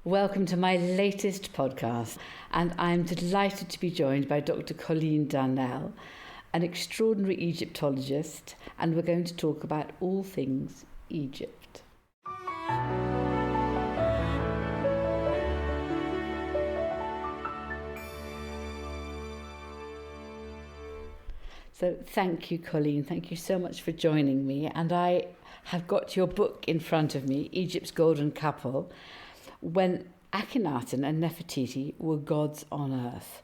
Welcome to my latest podcast, and I'm delighted to be joined by Dr Colleen Darnell, an extraordinary Egyptologist, and we're going to talk about all things Egypt. So thank you, Colleen. Thank you so much for joining me. And I have got your book in front of me, Egypt's Golden Couple, when Akhenaten and Nefertiti were gods on earth,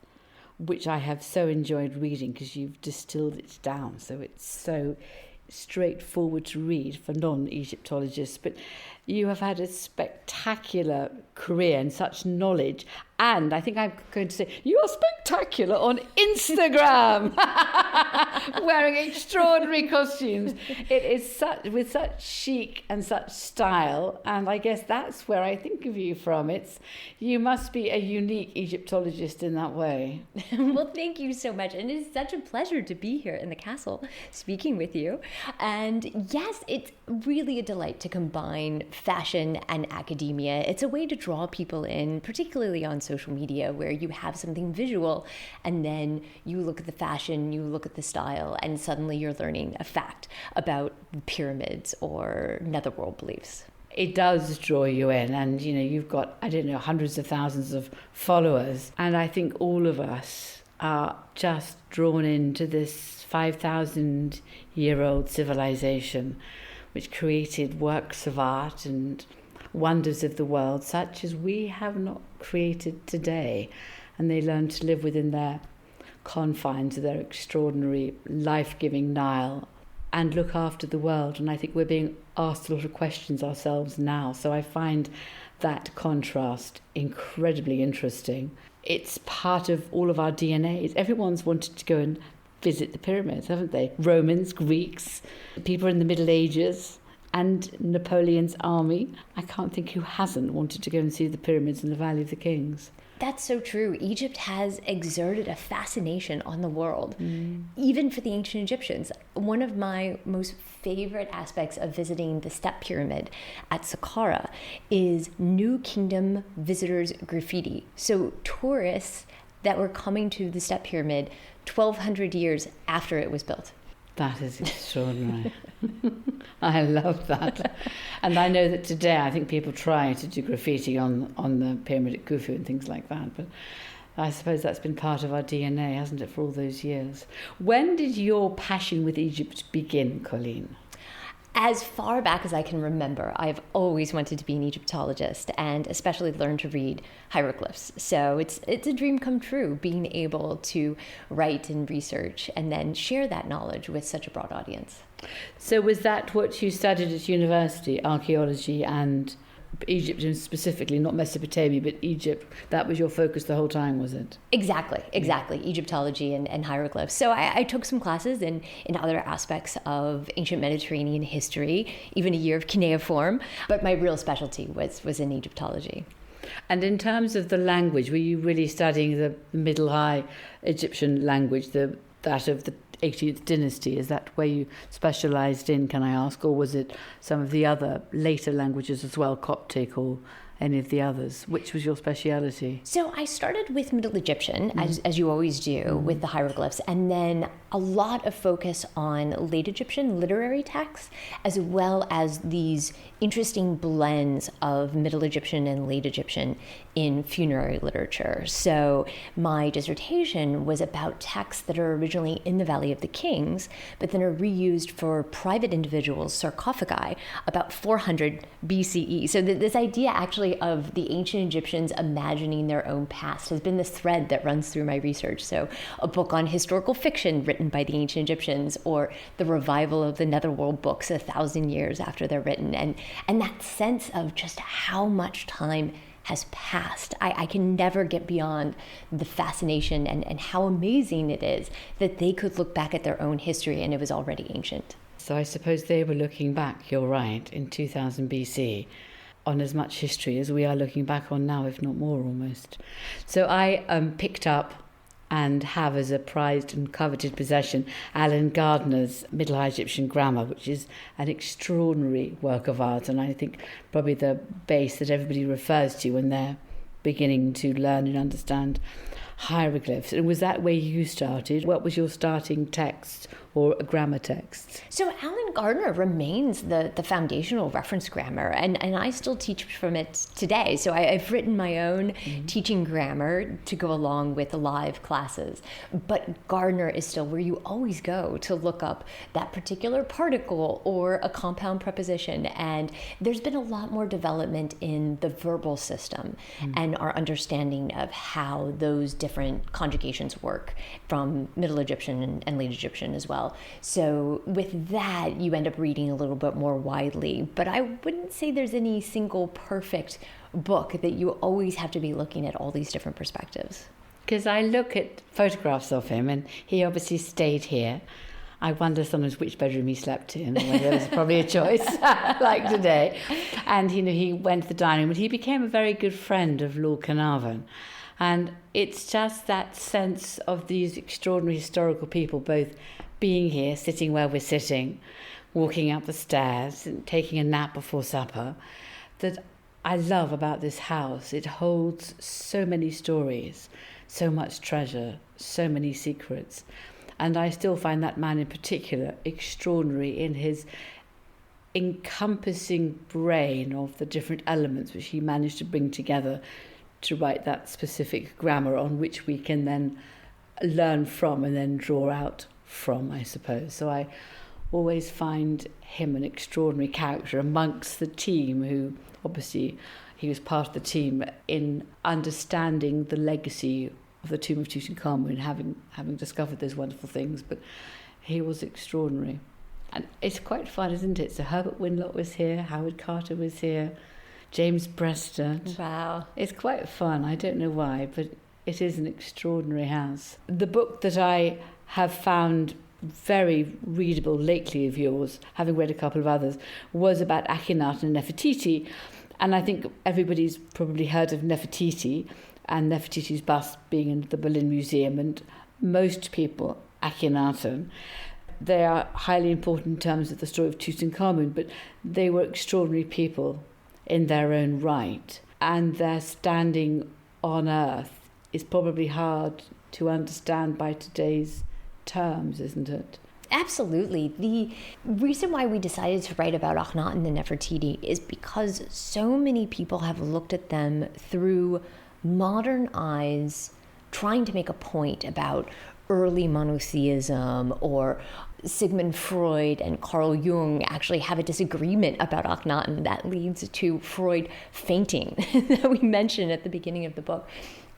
which I have so enjoyed reading because you've distilled it down. So it's so straightforward to read for non-Egyptologists. But you have had a spectacular career and such knowledge. And I think I'm going to say, you're spectacular on Instagram, wearing extraordinary costumes. It is with such chic and such style. And I guess that's where I think of you from. You must be a unique Egyptologist in that way. Well, thank you so much. And it is such a pleasure to be here in the castle speaking with you. And yes, it's really a delight to combine fashion and academia. It's a way to draw people in, particularly on social media, where you have something visual and then you look at the fashion, you look at the style, and suddenly you're learning a fact about pyramids or netherworld beliefs. It does draw you in, and you've got, hundreds of thousands of followers, and I think all of us are just drawn into this 5,000-year-old civilization which created works of art and wonders of the world such as we have not created today. And they learn to live within their confines of their extraordinary life-giving Nile and look after the world. And I think we're being asked a lot of questions ourselves now. So I find that contrast incredibly interesting. It's part of all of our DNA. Everyone's wanted to go and visit the pyramids, haven't they? Romans, Greeks, people in the Middle Ages, and Napoleon's army. I can't think who hasn't wanted to go and see the pyramids in the Valley of the Kings. That's so true. Egypt has exerted a fascination on the world, even for the ancient Egyptians. One of my most favorite aspects of visiting the Step Pyramid at Saqqara is New Kingdom visitors graffiti. So tourists that were coming to the Step Pyramid 1,200 years after it was built. That is extraordinary. I love that. And I know that today I think people try to do graffiti on the pyramid at Khufu and things like that. But I suppose that's been part of our DNA, hasn't it, for all those years. When did your passion with Egypt begin, Colleen? As far back as I can remember, I've always wanted to be an Egyptologist and especially learn to read hieroglyphs. So it's a dream come true, being able to write and research and then share that knowledge with such a broad audience. So was that what you studied at university, archaeology and Egypt specifically, not Mesopotamia, but Egypt? That was your focus the whole time, was it? Exactly. Egyptology and hieroglyphs. So I took some classes in other aspects of ancient Mediterranean history, even a year of cuneiform, but my real specialty was in Egyptology. And in terms of the language, were you really studying the Middle High Egyptian language, that of the 18th dynasty? Is that where you specialised in, can I ask? Or was it some of the other later languages as well, Coptic or any of the others? Which was your speciality? So I started with Middle Egyptian, as you always do, with the hieroglyphs, and then a lot of focus on late Egyptian literary texts, as well as these interesting blends of Middle Egyptian and late Egyptian in funerary literature. So my dissertation was about texts that are originally in the Valley of the Kings, but then are reused for private individuals' sarcophagi about 400 BCE. So this idea actually of the ancient Egyptians imagining their own past has been this thread that runs through my research. So a book on historical fiction written by the ancient Egyptians, or the revival of the Netherworld books 1,000 years after they're written, and that sense of just how much time has passed. I can never get beyond the fascination and how amazing it is that they could look back at their own history and it was already ancient. So I suppose they were looking back, you're right, in 2000 BC on as much history as we are looking back on now, if not more almost. So I picked up and have as a prized and coveted possession Alan Gardner's Middle High Egyptian Grammar, which is an extraordinary work of art, and I think probably the base that everybody refers to when they're beginning to learn and understand hieroglyphs. And was that where you started? What was your starting text or a grammar text? So Alan Gardner remains the foundational reference grammar, and I still teach from it today. So I've written my own teaching grammar to go along with live classes. But Gardner is still where you always go to look up that particular particle or a compound preposition. And there's been a lot more development in the verbal system and our understanding of how those different conjugations work from Middle Egyptian and Late Egyptian as well. So with that, you end up reading a little bit more widely. But I wouldn't say there's any single perfect book that you always have to be looking at all these different perspectives. Because I look at photographs of him, and he obviously stayed here. I wonder sometimes which bedroom he slept in, whether there's probably a choice, like today. And, he went to the dining room, and he became a very good friend of Lord Carnarvon. And it's just that sense of these extraordinary historical people both being here, sitting where we're sitting, walking up the stairs and taking a nap before supper, that I love about this house. It holds so many stories, so much treasure, so many secrets. And I still find that man in particular extraordinary in his encompassing brain of the different elements which he managed to bring together to write that specific grammar on which we can then learn from and then draw out from, I suppose. So I always find him an extraordinary character amongst the team, who obviously he was part of the team in understanding the legacy of the tomb of Tutankhamun, having discovered those wonderful things. But he was extraordinary. And it's quite fun, isn't it? So Herbert Winlock was here, Howard Carter was here, James Breasted. Wow. It's quite fun. I don't know why, but it is an extraordinary house. The book that I have found very readable lately of yours, having read a couple of others, was about Akhenaten and Nefertiti. And I think everybody's probably heard of Nefertiti and Nefertiti's bust being in the Berlin Museum, and most people, Akhenaten. They are highly important in terms of the story of Tutankhamun, but they were extraordinary people in their own right. And their standing on earth is probably hard to understand by today's terms, isn't it? Absolutely. The reason why we decided to write about Akhenaten and Nefertiti is because so many people have looked at them through modern eyes, trying to make a point about early monotheism, or Sigmund Freud and Carl Jung actually have a disagreement about Akhenaten that leads to Freud fainting that we mentioned at the beginning of the book.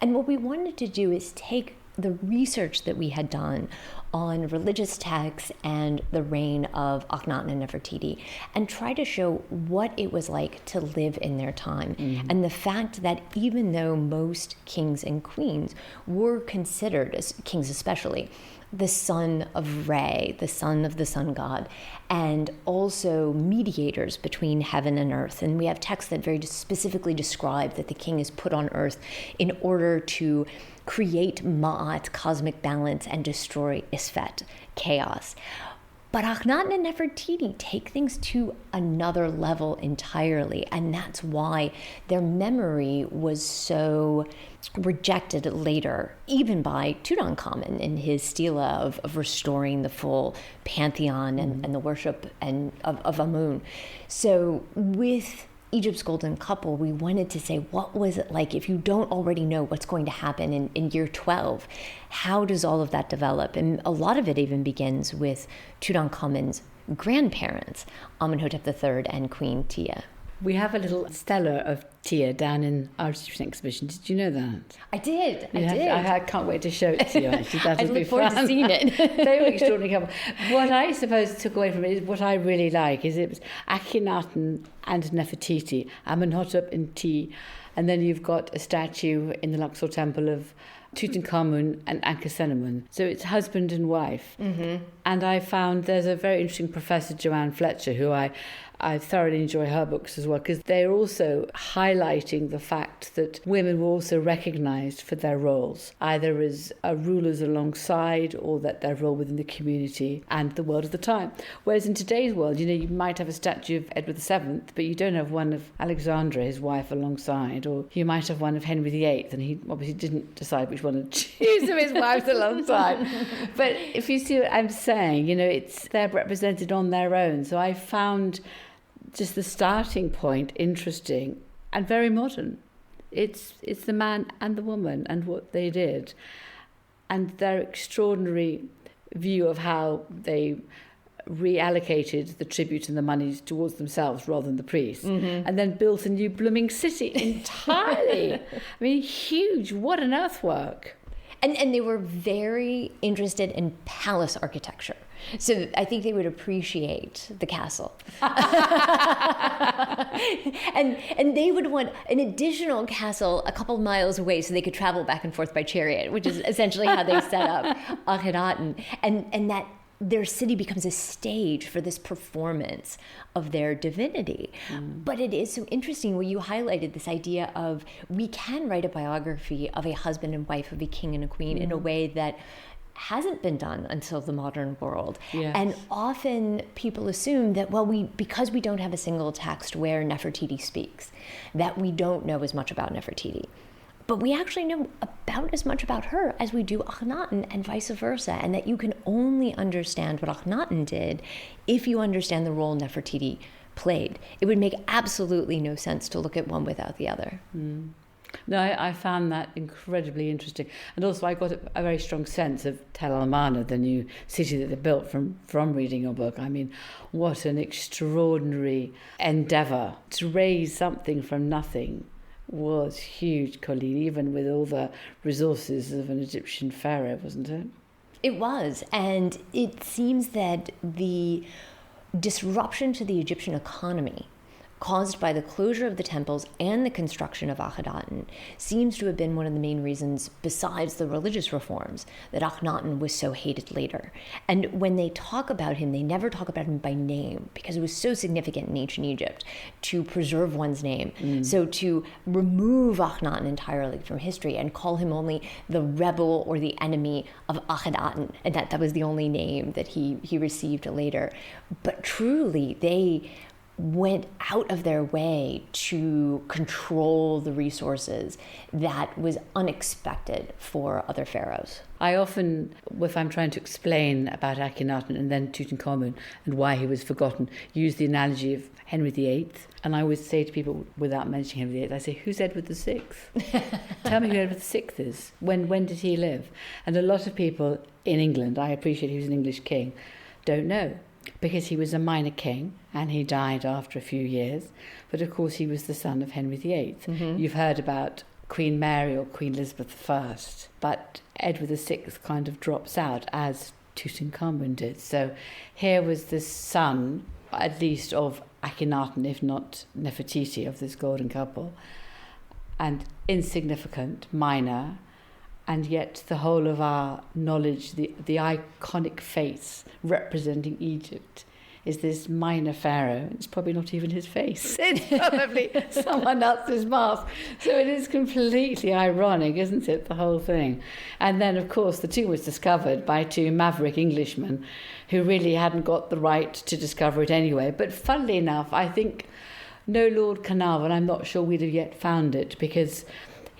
And what we wanted to do is take the research that we had done on religious texts and the reign of Akhenaten and Nefertiti and try to show what it was like to live in their time. And the fact that even though most kings and queens were considered, as kings especially, the son of Re, the son of the sun god, and also mediators between heaven and earth. And we have texts that very specifically describe that the king is put on earth in order to create Ma'at, cosmic balance, and destroy Isfet, chaos. But Akhenaten and Nefertiti take things to another level entirely, and that's why their memory was so rejected later, even by Tutankhamun in his stela of restoring the full pantheon and the worship of Amun. So with Egypt's Golden Couple, we wanted to say, what was it like if you don't already know what's going to happen in year 12? How does all of that develop? And a lot of it even begins with Tutankhamun's grandparents, Amenhotep III and Queen Tia. We have a little stela of Tia down in our Egyptian exhibition. Did you know that? I did. I can't wait to show it to you, actually. I look forward to seeing it. They were extraordinary couple. What I suppose took away from it is what I really like is it was Akhenaten and Nefertiti, Amenhotep and Ti, and then you've got a statue in the Luxor Temple of Tutankhamun and Akhenaten. So it's husband and wife. And I found there's a very interesting professor, Joanne Fletcher, who I I thoroughly enjoy her books as well, because they're also highlighting the fact that women were also recognised for their roles, either as rulers alongside, or that their role within the community and the world of the time. Whereas in today's world, you might have a statue of Edward VII, but you don't have one of Alexandra, his wife, alongside, or you might have one of Henry VIII, and he obviously didn't decide which one to choose of his wives alongside. But if you see what I'm saying, they're represented on their own. So I found just the starting point interesting and very modern. It's the man and the woman and what they did, and their extraordinary view of how they reallocated the tribute and the monies towards themselves rather than the priests, and then built a new blooming city entirely. I mean, huge. What an earthwork. And they were very interested in palace architecture. So I think they would appreciate the castle. and they would want an additional castle a couple miles away so they could travel back and forth by chariot, which is essentially how they set up Akhenaten. And that their city becomes a stage for this performance of their divinity. But it is so interesting where you highlighted this idea of we can write a biography of a husband and wife, of a king and a queen, in a way that hasn't been done until the modern world. Yes. And often people assume that, because we don't have a single text where Nefertiti speaks, that we don't know as much about Nefertiti. But we actually know about as much about her as we do Akhenaten, and vice versa, and that you can only understand what Akhenaten did if you understand the role Nefertiti played. It would make absolutely no sense to look at one without the other. No, I found that incredibly interesting. And also I got a very strong sense of Tel Al-Mana, the new city that they built from reading your book. I mean, what an extraordinary endeavour to raise something from nothing. Was huge, Colleen, even with all the resources of an Egyptian pharaoh, wasn't it? It was, and it seems that the disruption to the Egyptian economy caused by the closure of the temples and the construction of Akhenaten seems to have been one of the main reasons, besides the religious reforms, that Akhenaten was so hated later. And when they talk about him, they never talk about him by name, because it was so significant in ancient Egypt to preserve one's name. So to remove Akhenaten entirely from history and call him only the rebel or the enemy of Akhenaten, and that was the only name that he received later. But truly, they went out of their way to control the resources that was unexpected for other pharaohs. I often, if I'm trying to explain about Akhenaten and then Tutankhamun and why he was forgotten, use the analogy of Henry VIII. And I always say to people, without mentioning Henry VIII, I say, who's Edward VI? Tell me who Edward VI is. When did he live? And a lot of people in England, I appreciate he was an English king, don't know. Because he was a minor king and he died after a few years. But of course he was the son of Henry VIII. You've heard about Queen Mary or Queen Elizabeth I. But Edward VI kind of drops out, as Tutankhamun did. So here was the son, at least of Akhenaten, if not Nefertiti, of this golden couple. And insignificant, minor, and yet the whole of our knowledge, the iconic face representing Egypt, is this minor pharaoh. It's probably not even his face. It's probably someone else's mask. So it is completely ironic, isn't it, the whole thing? And then, of course, the tomb was discovered by two maverick Englishmen who really hadn't got the right to discover it anyway. But funnily enough, I think no Lord Carnarvon, I'm not sure we'd have yet found it, because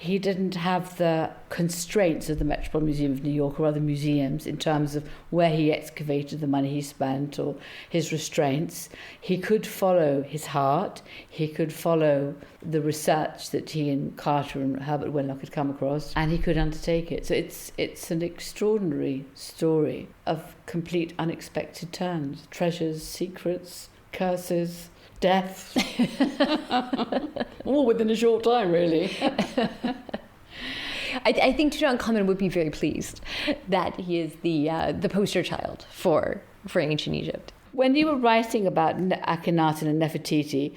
he didn't have the constraints of the Metropolitan Museum of New York or other museums in terms of where he excavated, the money he spent, or his restraints. He could follow his heart. He could follow the research that he and Carter and Herbert Wenlock had come across, and he could undertake it. So it's an extraordinary story of complete unexpected turns, treasures, secrets, curses, death, all within a short time, really. I think Tutankhamun would be very pleased that he is the poster child for ancient Egypt. When you were writing about Akhenaten and Nefertiti,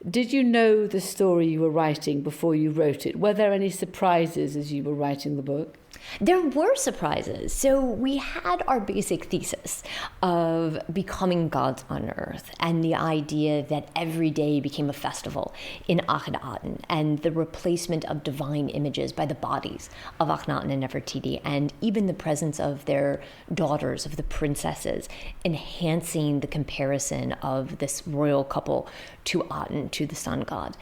Did you know the story you were writing before you wrote it? Were there any surprises as you were writing the book? There were surprises. So we had our basic thesis of becoming gods on earth and the idea that every day became a festival in Akhenaten and the replacement of divine images by the bodies of Akhenaten and Nefertiti and even the presence of their daughters, of the princesses, enhancing the comparison of this royal couple to Aten, to the sun god.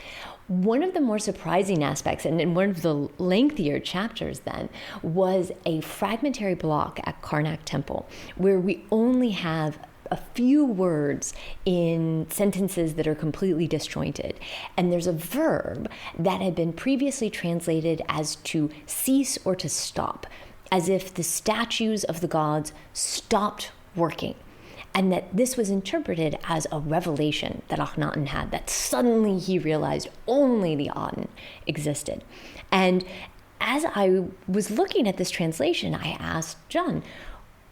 One of the more surprising aspects, and in one of the lengthier chapters then, was a fragmentary block at Karnak Temple, where we only have a few words in sentences that are completely disjointed. And there's a verb that had been previously translated as to cease or to stop, as if the statues of the gods stopped working. And that this was interpreted as a revelation that Akhenaten had, that suddenly he realized only the Aten existed. And as I was looking at this translation, I asked John,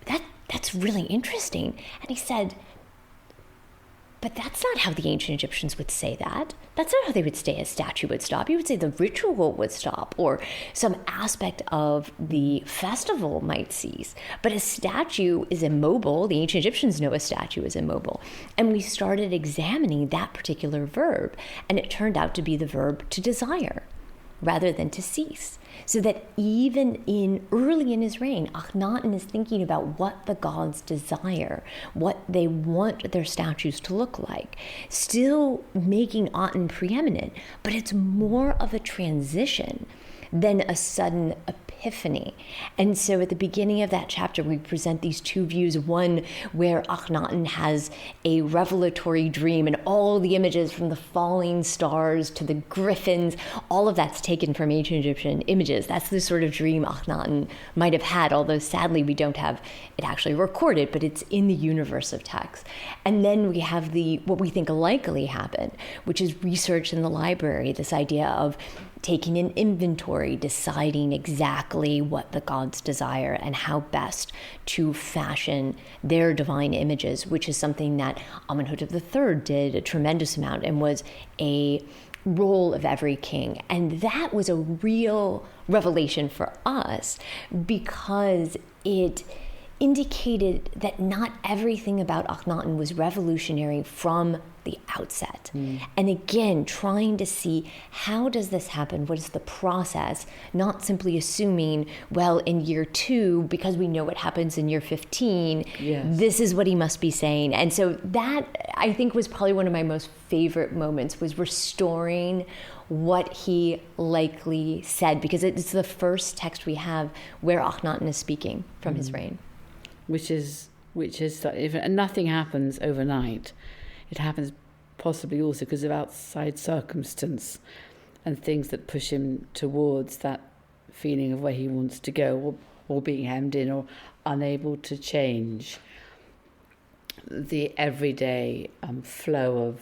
that's really interesting. And he said, but that's not how the ancient Egyptians would say that. That's not how they would say a statue would stop. You would say the ritual would stop or some aspect of the festival might cease. But a statue is immobile. The ancient Egyptians know a statue is immobile. And we started examining that particular verb, and it turned out to be the verb to desire rather than to cease. So that even early in his reign, Akhenaten is thinking about what the gods desire, what they want their statues to look like, still making Aten preeminent, but it's more of a transition than a sudden epiphany. And so at the beginning of that chapter, we present these two views, one where Akhenaten has a revelatory dream and all the images from the falling stars to the griffins, all of that's taken from ancient Egyptian images. That's the sort of dream Akhenaten might have had, although sadly we don't have it actually recorded, but it's in the universe of text. And then we have what we think likely happened, which is research in the library, this idea of taking an inventory, deciding exactly what the gods desire and how best to fashion their divine images, which is something that Amenhotep III did a tremendous amount and was a role of every king. And that was a real revelation for us because it indicated that not everything about Akhenaten was revolutionary from the outset. And again, trying to see how does this happen? What is the process? Not simply assuming, well, in year 2, because we know what happens in year 15, this is what he must be saying. And so that, I think, was probably one of my most favorite moments, was restoring what he likely said, because it's the first text we have where Akhenaten is speaking from his reign. Which is and nothing happens overnight. It happens possibly also because of outside circumstance and things that push him towards that feeling of where he wants to go, or being hemmed in or unable to change the everyday flow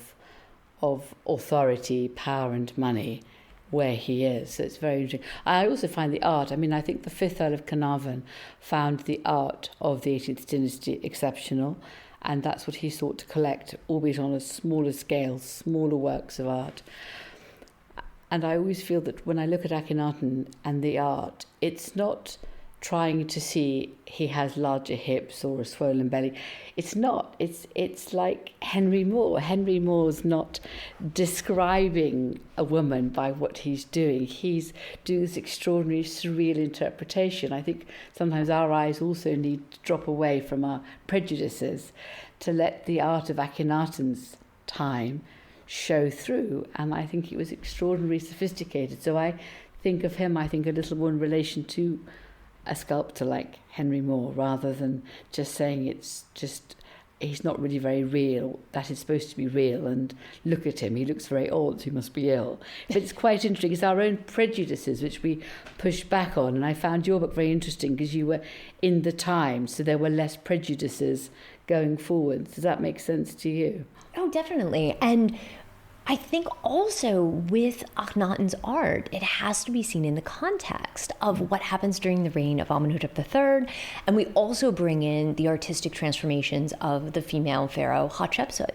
of authority, power and money where he is. So it's very interesting. I also find the art, I think the 5th Earl of Carnarvon found the art of the 18th dynasty exceptional, and that's what he sought to collect, albeit on a smaller scale, smaller works of art. And I always feel that when I look at Akhenaten and the art, it's not trying to see he has larger hips or a swollen belly. It's not. It's like Henry Moore. Henry Moore's not describing a woman by what he's doing. He's doing this extraordinary, surreal interpretation. I think sometimes our eyes also need to drop away from our prejudices to let the art of Akhenaten's time show through. And I think he was extraordinarily sophisticated. So I think of him, I think a little more in relation to a sculptor like Henry Moore, rather than just saying he's not really very real, that is supposed to be real, and look at him, he looks very old, he must be ill. But it's quite interesting, it's our own prejudices which we push back on, and I found your book very interesting because you were in the time, so there were less prejudices going forward. Does that make sense to you? Oh, definitely. And I think also with Akhenaten's art, it has to be seen in the context of what happens during the reign of Amenhotep III. And we also bring in the artistic transformations of the female pharaoh Hatshepsut.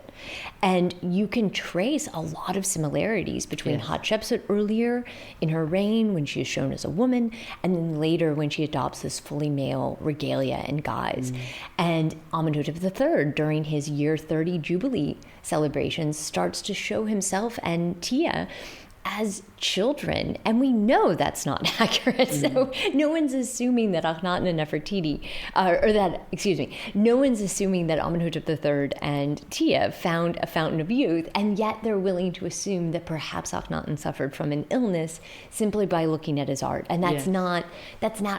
And you can trace a lot of similarities between Hatshepsut earlier in her reign when she is shown as a woman, and then later when she adopts this fully male regalia and guise. And Amenhotep III, during his year 30 Jubilee celebrations, starts to show himself and Tia as children, and we know that's not accurate. So no one's assuming that Akhenaten and Nefertiti, no one's assuming that Amenhotep III and Tia found a fountain of youth, and yet they're willing to assume that perhaps Akhenaten suffered from an illness simply by looking at his art, and that's not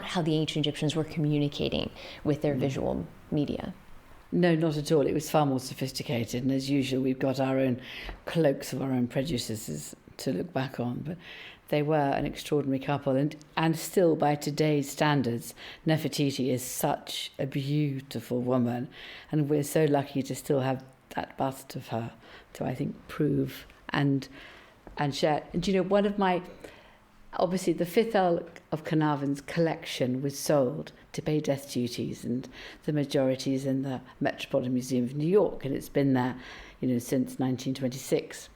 how the ancient Egyptians were communicating with their visual media. No, not at all. It was far more sophisticated, and as usual, we've got our own cloaks of our own prejudices to look back on, but they were an extraordinary couple, and still by today's standards, Nefertiti is such a beautiful woman, and we're so lucky to still have that bust of her to, I think, prove and share. And one of my, obviously the fifth Earl of Carnarvon's collection was sold to pay death duties, and the majority is in the Metropolitan Museum of New York, and it's been there, since 1926.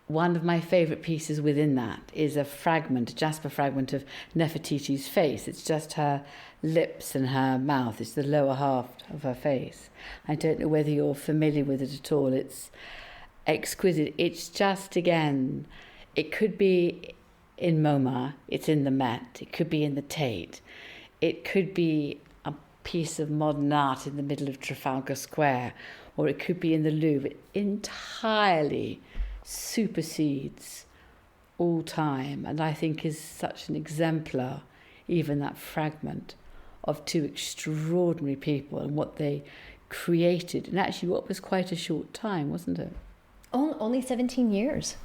One of my favourite pieces within that is a jasper fragment of Nefertiti's face. It's just her lips and her mouth. It's the lower half of her face. I don't know whether you're familiar with it at all. It's exquisite. It's just, again, it could be in MoMA, it's in the Met, it could be in the Tate, it could be a piece of modern art in the middle of Trafalgar Square, or it could be in the Louvre. It entirely supersedes all time, and I think is such an exemplar, even that fragment, of two extraordinary people and what they created, and actually what was quite a short time, wasn't it? Only 17 years.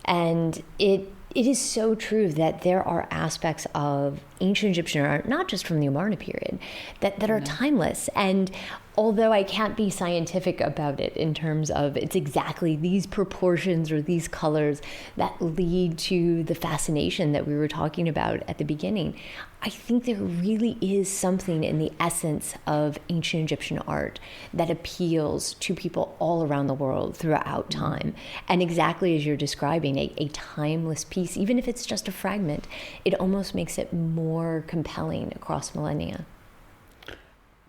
And it is so true that there are aspects of ancient Egyptian art, not just from the Amarna period, that are timeless. And although I can't be scientific about it in terms of it's exactly these proportions or these colors that lead to the fascination that we were talking about at the beginning, I think there really is something in the essence of ancient Egyptian art that appeals to people all around the world throughout time. And exactly as you're describing, a timeless piece, even if it's just a fragment, it almost makes it more compelling across millennia.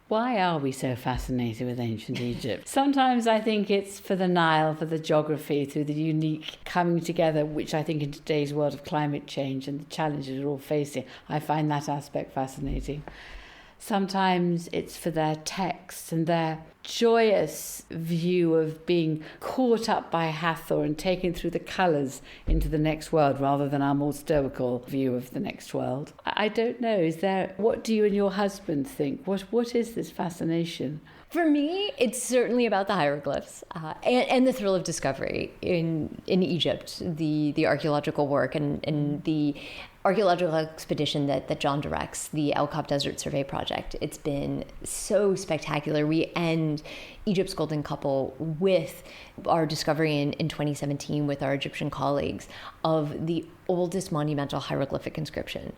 Why are we so fascinated with ancient Egypt? Sometimes I think it's for the Nile, for the geography, through the unique coming together, which I think in today's world of climate change and the challenges we're all facing, I find that aspect fascinating. Sometimes it's for their texts and their joyous view of being caught up by Hathor and taken through the colours into the next world rather than our more stoical view of the next world. I don't know, what do you and your husband think? What is this fascination? For me, it's certainly about the hieroglyphs and the thrill of discovery in Egypt, the archaeological work and the archaeological expedition that John directs, the El Kab Desert Survey Project. It's been so spectacular. We end Egypt's Golden Couple with our discovery in 2017 with our Egyptian colleagues of the oldest monumental hieroglyphic inscription.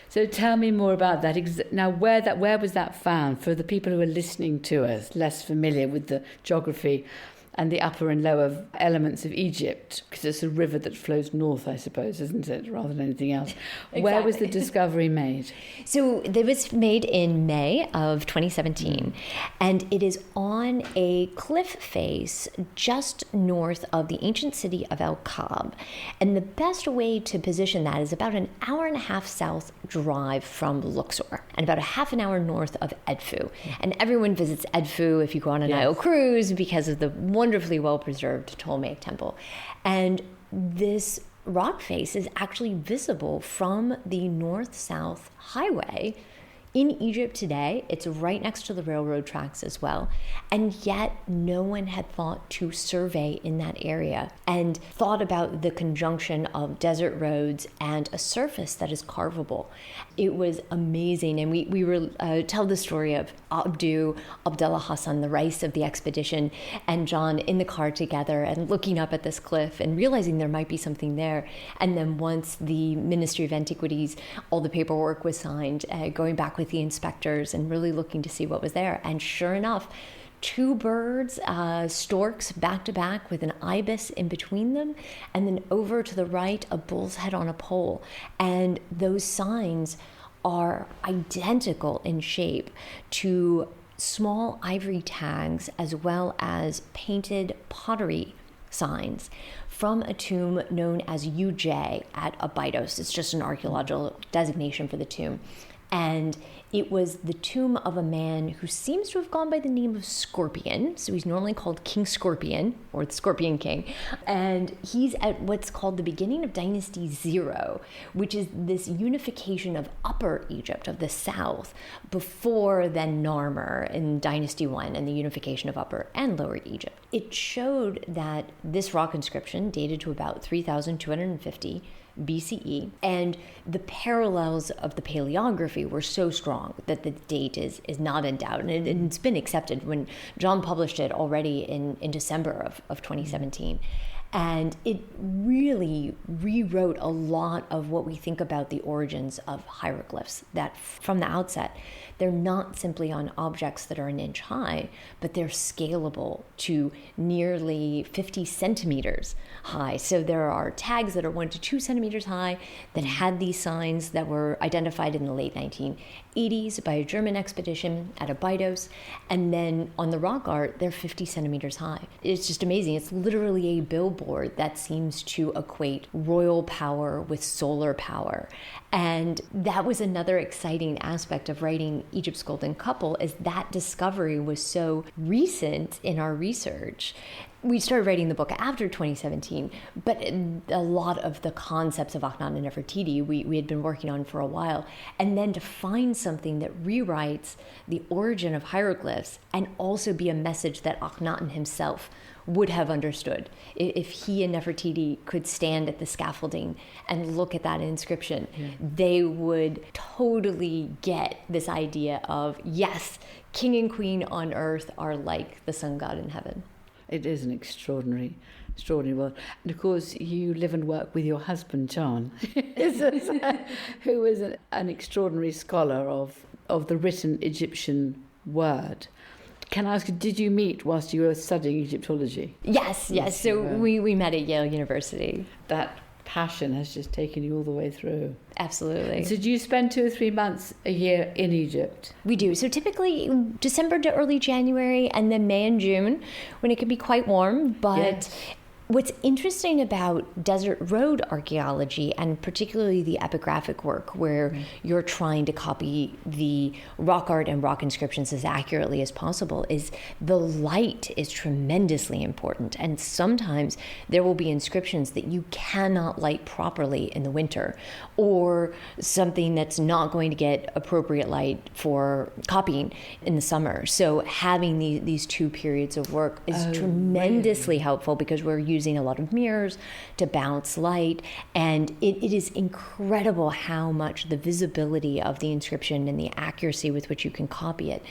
So tell me more about that. Now, where was that found? For the people who are listening to us, less familiar with the geography and the upper and lower elements of Egypt, because it's a river that flows north, I suppose, isn't it, rather than anything else. Exactly. Where was the discovery made? So it was made in May of 2017, and it is on a cliff face just north of the ancient city of El Kab. And the best way to position that is about an hour and a half south drive from Luxor, and about a half an hour north of Edfu. And everyone visits Edfu if you go on a Nile cruise because of the wonderfully well-preserved Ptolemaic temple. And this rock face is actually visible from the north-south highway In Egypt today, it's right next to the railroad tracks as well. And yet no one had thought to survey in that area and thought about the conjunction of desert roads and a surface that is carvable. It was amazing. And we were tell the story of Abdullah Hassan, the Rais of the expedition, and John in the car together and looking up at this cliff and realizing there might be something there. And then once the Ministry of Antiquities, all the paperwork was signed, going back with the inspectors and really looking to see what was there. And sure enough, 2 birds, storks back to back with an ibis in between them, and then over to the right, a bull's head on a pole. And those signs are identical in shape to small ivory tags as well as painted pottery signs from a tomb known as UJ at Abydos. It's just an archaeological designation for the tomb. And it was the tomb of a man who seems to have gone by the name of Scorpion. So he's normally called King Scorpion, or the Scorpion King. And he's at what's called the beginning of Dynasty 0, which is this unification of Upper Egypt, of the south, before then Narmer in Dynasty 1 and the unification of Upper and Lower Egypt. It showed that this rock inscription dated to about 3,250 BCE, and the parallels of the paleography were so strong that the date is not in doubt, and it's been accepted when John published it already in December of 2017. And it really rewrote a lot of what we think about the origins of hieroglyphs, that from the outset, they're not simply on objects that are an inch high, but they're scalable to nearly 50 centimeters high. So there are tags that are 1 to 2 centimeters high that had these signs that were identified in the late 1980s by a German expedition at Abydos. And then on the rock art, they're 50 centimeters high. It's just amazing. It's literally a billboard that seems to equate royal power with solar power. And that was another exciting aspect of writing Egypt's Golden Couple, is that discovery was so recent in our research. We started writing the book after 2017, but a lot of the concepts of Akhenaten and Nefertiti we had been working on for a while. And then to find something that rewrites the origin of hieroglyphs and also be a message that Akhenaten himself would have understood. If he and Nefertiti could stand at the scaffolding and look at that inscription, they would totally get this idea of, yes, king and queen on earth are like the sun god in heaven. It is an extraordinary world. And of course, you live and work with your husband, John, who is an extraordinary scholar of the written Egyptian word. Can I ask, did you meet whilst you were studying Egyptology? Yes. So we met at Yale University. That passion has just taken you all the way through. Absolutely. So do you spend 2 or 3 months a year in Egypt? We do. So typically December to early January, and then May and June when it can be quite warm. But yes. What's interesting about desert road archaeology, and particularly the epigraphic work where you're trying to copy the rock art and rock inscriptions as accurately as possible, is the light is tremendously important. And sometimes there will be inscriptions that you cannot light properly in the winter, or something that's not going to get appropriate light for copying in the summer. So having these 2 periods of work is tremendously helpful, because we're using a lot of mirrors to bounce light, and it is incredible how much the visibility of the inscription and the accuracy with which you can copy it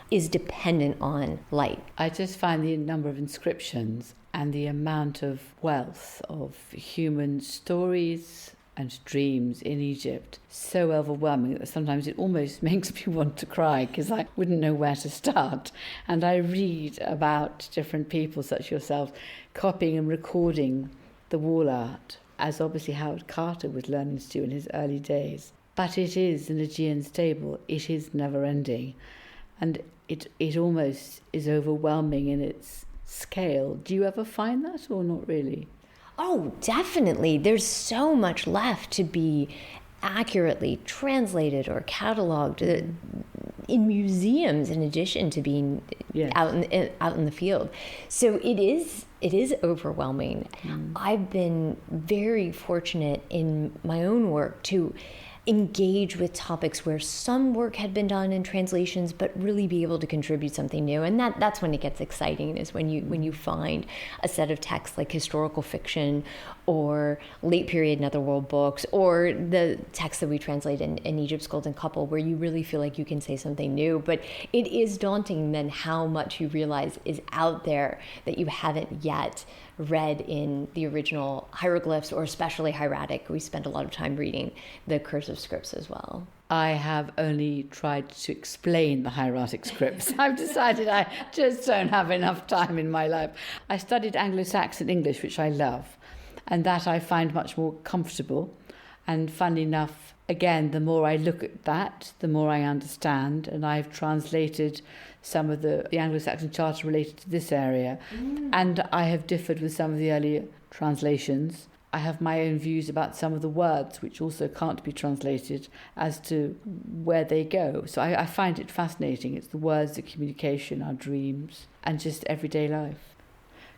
is dependent on light. I just find the number of inscriptions and the amount of wealth of human stories and dreams in Egypt so overwhelming that sometimes it almost makes me want to cry, because I wouldn't know where to start. And I read about different people such as yourself copying and recording the wall art, as obviously Howard Carter was learning to do in his early days. But it is an Aegean stable. It is never ending, and it almost is overwhelming in its scale. Do you ever find that, or not really? Oh, definitely. There's so much left to be accurately translated or cataloged in museums, in addition to being out in the field. So it is overwhelming. I've been very fortunate in my own work to engage with topics where some work had been done in translations, but really be able to contribute something new. And that's when it gets exciting, is when you find a set of texts like historical fiction or late period Netherworld books, or the texts that we translate in Egypt's Golden Couple, where you really feel like you can say something new. But it is daunting then how much you realize is out there that you haven't yet read in the original hieroglyphs, or especially hieratic. We spend a lot of time reading the cursive scripts as well. I have only tried to explain the hieratic scripts. I've decided I just don't have enough time in my life. I studied Anglo-Saxon English, which I love, and that I find much more comfortable. And funnily enough, again, the more I look at that, the more I understand. And I've translated some of the Anglo-Saxon Charter related to this area. And I have differed with some of the earlier translations. I have my own views about some of the words, which also can't be translated, as to where they go. So I find it fascinating. It's the words, the communication, our dreams, and just everyday life.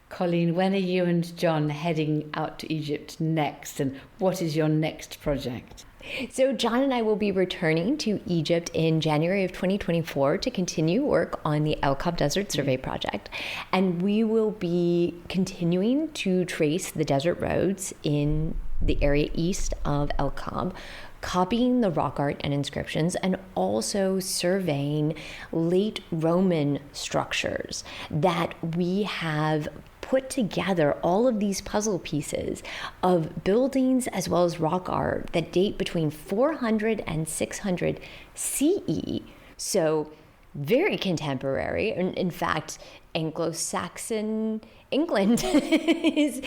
Colleen, when are you and John heading out to Egypt next, and what is your next project? So John and I will be returning to Egypt in January of 2024 to continue work on the El Kab Desert Survey Project. And we will be continuing to trace the desert roads in the area east of El Kab, copying the rock art and inscriptions, and also surveying late Roman structures that we have put together, all of these puzzle pieces of buildings as well as rock art that date between 400 and 600 CE. So very contemporary. In fact, Anglo-Saxon England is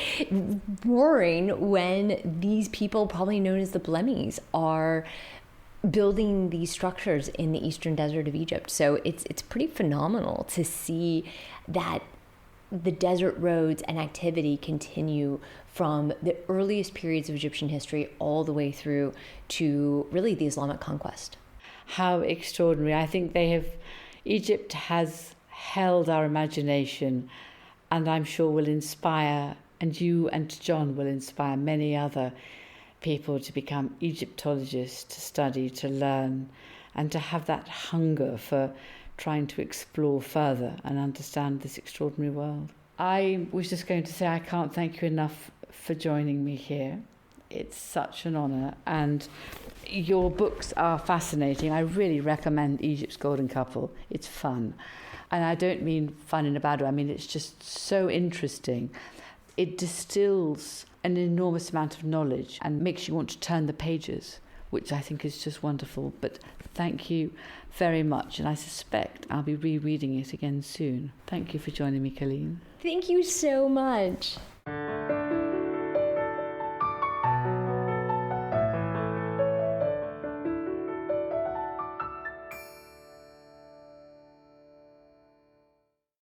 roaring when these people, probably known as the Blemmies, are building these structures in the eastern desert of Egypt. So it's pretty phenomenal to see that the desert roads and activity continue from the earliest periods of Egyptian history all the way through to really the Islamic conquest. How extraordinary. I think Egypt has held our imagination, and I'm sure will inspire, and you and John will inspire many other people to become Egyptologists, to study, to learn, and to have that hunger for trying to explore further and understand this extraordinary world. I was just going to say I can't thank you enough for joining me here. It's such an honour, and your books are fascinating. I really recommend Egypt's Golden Couple. It's fun. And I don't mean fun in a bad way. I mean, it's just so interesting. It distills an enormous amount of knowledge and makes you want to turn the pages, which I think is just wonderful. But thank you very much, and I suspect I'll be rereading it again soon. Thank you for joining me, Colleen. Thank you so much.